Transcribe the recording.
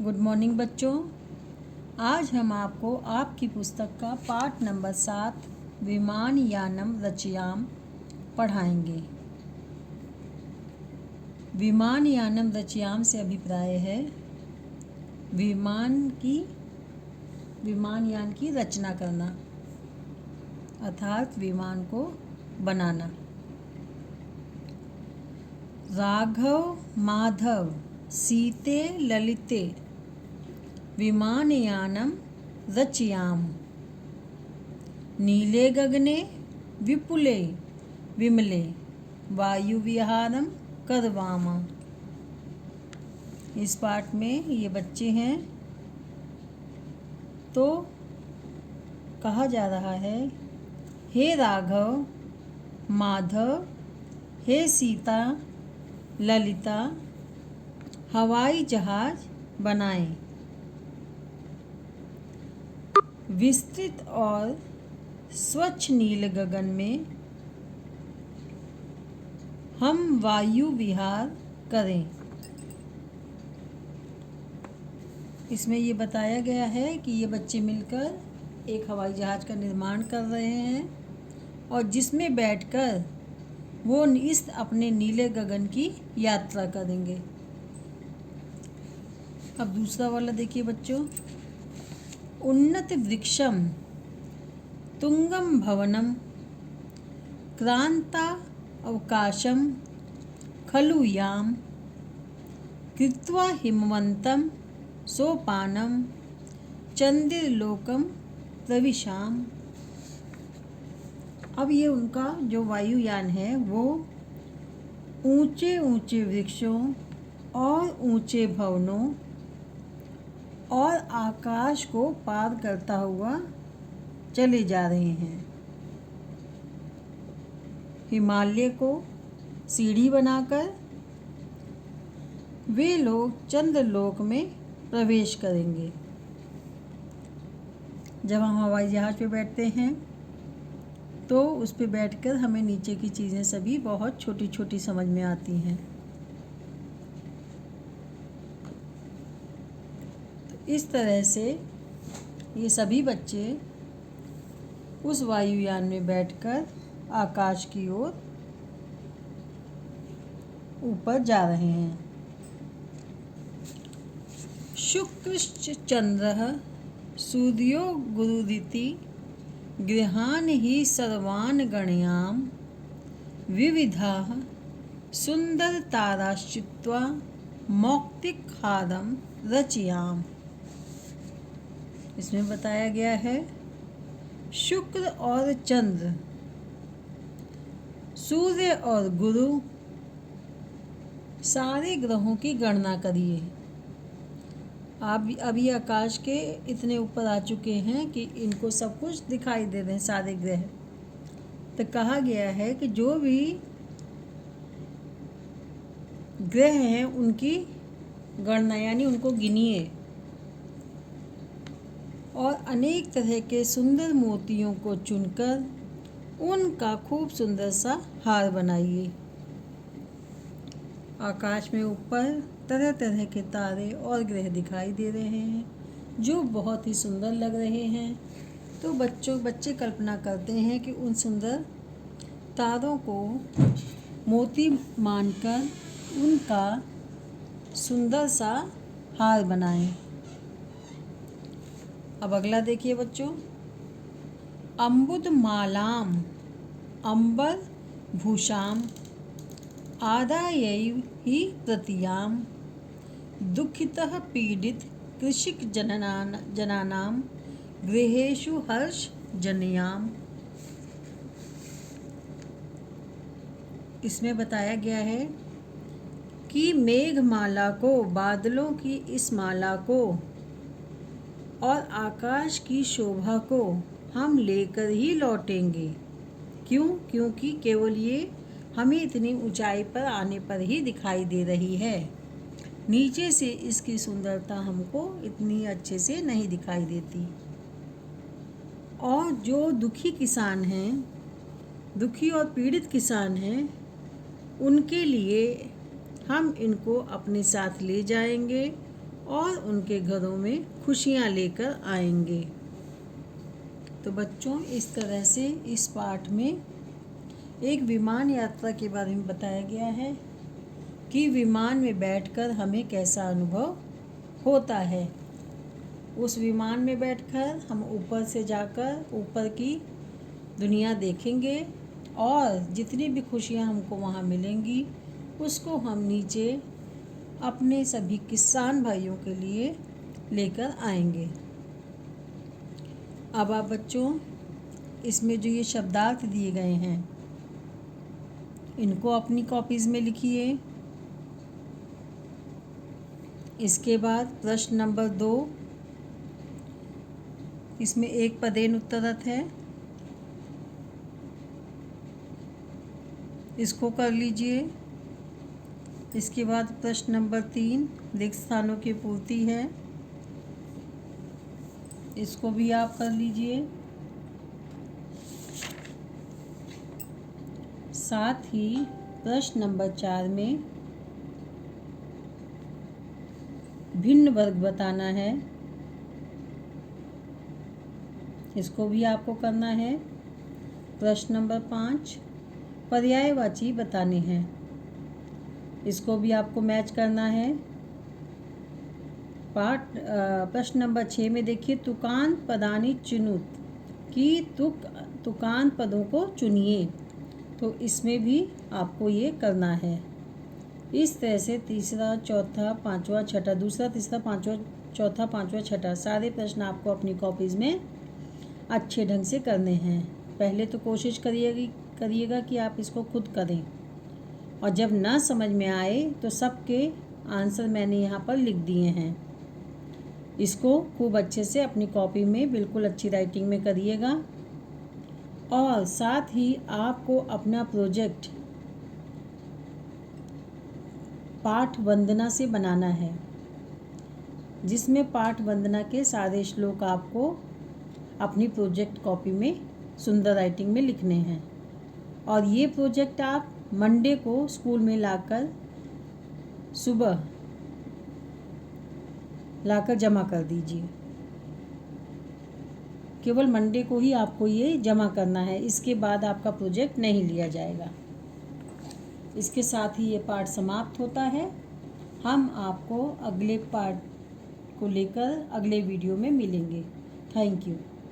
Good morning बच्चों। आज हम आपको आपकी पुस्तक का पाठ नंबर 7 विमानयानम रचयाम पढ़ाएंगे। विमानयानम रचयाम से अभिप्राय है विमानयान की रचना करना, अर्थात विमान को बनाना। राघव माधव सीते ललिते विमानयानम रचयाम, नीले गगने विपुले विमले वायुविहारम करवामा। इस पाठ में ये बच्चे हैं तो कहा जा रहा है, हे राघव माधव, हे सीता ललिता, हवाई जहाज बनाएं। विस्तृत और स्वच्छ नील गगन में हम वायु विहार करें। इसमें ये बताया गया है कि ये बच्चे मिलकर एक हवाई जहाज का निर्माण कर रहे हैं और जिसमें बैठकर वो इस अपने नीले गगन की यात्रा करेंगे। अब दूसरा वाला देखिए बच्चों। उन्नत वृक्षम तुंगम भवनम क्रांता अवकाशम खलु याम कृत्वा हिमवंतम सोपानम चंद्रलोकम प्रविशाम। अब ये उनका जो वायुयान है वो ऊंचे ऊंचे वृक्षों और ऊंचे भवनों और आकाश को पार करता हुआ चले जा रहे हैं। हिमालय को सीढ़ी बनाकर वे लोग चंद्रलोक में प्रवेश करेंगे। जब हम हवाई जहाज पे बैठते हैं तो उस पे बैठकर हमें नीचे की चीज़ें सभी बहुत छोटी छोटी समझ में आती हैं। इस तरह से ये सभी बच्चे उस वायुयान में बैठकर आकाश की ओर ऊपर जा रहे हैं। शुक्र चंद्रः सूर्यो गुरुरिति गृहान ही सर्वान् गणयाम विविधाः सुंदर ताराश्चित्वा मौक्तिकहारम रचयाम। इसमें बताया गया है, शुक्र और चंद्र, सूर्य और गुरु, सारे ग्रहों की गणना करिए। आप अभी आकाश के इतने ऊपर आ चुके हैं कि इनको सब कुछ दिखाई दे रहे हैं, सारे ग्रह। तो कहा गया है कि जो भी ग्रह हैं उनकी गणना यानी उनको गिनिए और अनेक तरह के सुंदर मोतियों को चुनकर उनका खूब सुंदर सा हार बनाइए। आकाश में ऊपर तरह तरह के तारे और ग्रह दिखाई दे रहे हैं जो बहुत ही सुंदर लग रहे हैं। तो बच्चे कल्पना करते हैं कि उन सुंदर तारों को मोती मानकर उनका सुंदर सा हार बनाएं। अब अगला देखिए बच्चों। अम्बुद मालाम अंबर भूषाम आदायैव ही तृतीयाम दुःखितः पीडित कृषिक जनानाम गृहेषु हर्ष जनयाम। इसमें बताया गया है कि मेघमाला को, बादलों की इस माला को और आकाश की शोभा को हम लेकर ही लौटेंगे। क्यों? क्योंकि केवल ये हमें इतनी ऊंचाई पर आने पर ही दिखाई दे रही है। नीचे से इसकी सुंदरता हमको इतनी अच्छे से नहीं दिखाई देती। और जो दुखी किसान हैं, दुखी और पीड़ित किसान हैं, उनके लिए हम इनको अपने साथ ले जाएंगे और उनके घरों में खुशियाँ लेकर आएंगे। तो बच्चों, इस तरह से इस पाठ में एक विमान यात्रा के बारे में बताया गया है कि विमान में बैठकर हमें कैसा अनुभव होता है। उस विमान में बैठकर हम ऊपर से जाकर ऊपर की दुनिया देखेंगे और जितनी भी खुशियाँ हमको वहाँ मिलेंगी उसको हम नीचे अपने सभी किसान भाइयों के लिए लेकर आएंगे। अब आप बच्चों, इसमें जो ये शब्दार्थ दिए गए हैं इनको अपनी कॉपीज़ में लिखिए। इसके बाद प्रश्न नंबर 2, इसमें एक पदेन उत्तरत है, इसको कर लीजिए। इसके बाद प्रश्न नंबर 3 रिक्त स्थानों की पूर्ति है, इसको भी आप कर लीजिए। साथ ही प्रश्न नंबर 4 में भिन्न वर्ग बताना है, इसको भी आपको करना है। प्रश्न नंबर 5 पर्यायवाची बताने हैं, इसको भी आपको मैच करना है। प्रश्न नंबर 6 में देखिए, तुकान पदानी चुनुत कि तुकान पदों को चुनिए, तो इसमें भी आपको ये करना है। इस तरह से तीसरा, चौथा, पांचवा, छठा, दूसरा, तीसरा, पांचवा, चौथा, पांचवा, छठा सारे प्रश्न आपको अपनी कॉपीज़ में अच्छे ढंग से करने हैं। पहले तो कोशिश करिएगा कि आप इसको खुद करें, और जब ना समझ में आए तो सबके आंसर मैंने यहाँ पर लिख दिए हैं। इसको खूब अच्छे से अपनी कॉपी में बिल्कुल अच्छी राइटिंग में करिएगा। और साथ ही आपको अपना प्रोजेक्ट पाठ वंदना से बनाना है, जिसमें पाठ वंदना के सारे श्लोक आपको अपनी प्रोजेक्ट कॉपी में सुंदर राइटिंग में लिखने हैं। और ये प्रोजेक्ट आप मंडे को स्कूल में सुबह लाकर जमा कर दीजिए। केवल मंडे को ही आपको ये जमा करना है, इसके बाद आपका प्रोजेक्ट नहीं लिया जाएगा। इसके साथ ही ये पाठ समाप्त होता है। हम आपको अगले पाठ को लेकर अगले वीडियो में मिलेंगे। Thank you.